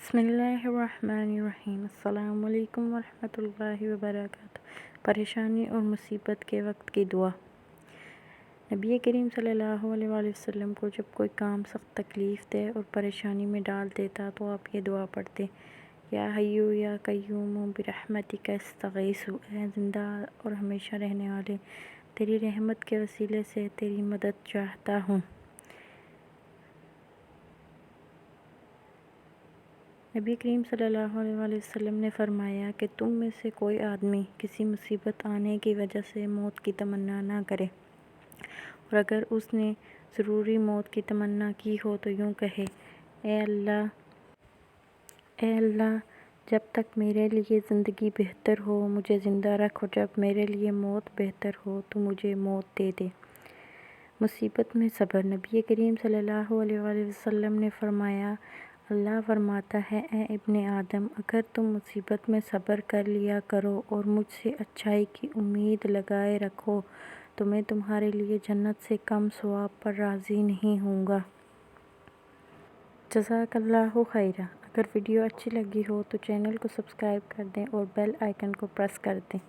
بسم اللہ الرحمن الرحیم۔ السلام علیکم ورحمۃ اللہ وبرکاتہ۔ پریشانی اور مصیبت کے وقت کی دعا۔ نبی کریم صلی اللہ علیہ وآلہ وسلم کو جب کوئی کام سخت تکلیف دے اور پریشانی میں ڈال دیتا تو آپ یہ دعا پڑھتے: یا حیو یا قیوم برحمتک استغیث، اے زندہ اور ہمیشہ رہنے والے، تیری رحمت کے وسیلے سے تیری مدد چاہتا ہوں۔ نبی کریم صلی اللہ علیہ وآلہ وسلم نے فرمایا کہ تم میں سے کوئی آدمی کسی مصیبت آنے کی وجہ سے موت کی تمنا نہ کرے، اور اگر اس نے ضروری موت کی تمنا کی ہو تو یوں کہے: اے اللہ، جب تک میرے لیے زندگی بہتر ہو مجھے زندہ رکھ، اور جب میرے لیے موت بہتر ہو تو مجھے موت دے دے۔ مصیبت میں صبر۔ نبی کریم صلی اللہ علیہ وآلہ وسلم نے فرمایا: اللہ فرماتا ہے، اے ابن آدم، اگر تم مصیبت میں صبر کر لیا کرو اور مجھ سے اچھائی کی امید لگائے رکھو تو میں تمہارے لیے جنت سے کم ثواب پر راضی نہیں ہوں گا۔ جزاک اللہ خیرا۔ اگر ویڈیو اچھی لگی ہو تو چینل کو سبسکرائب کر دیں اور بیل آئیکن کو پریس کر دیں۔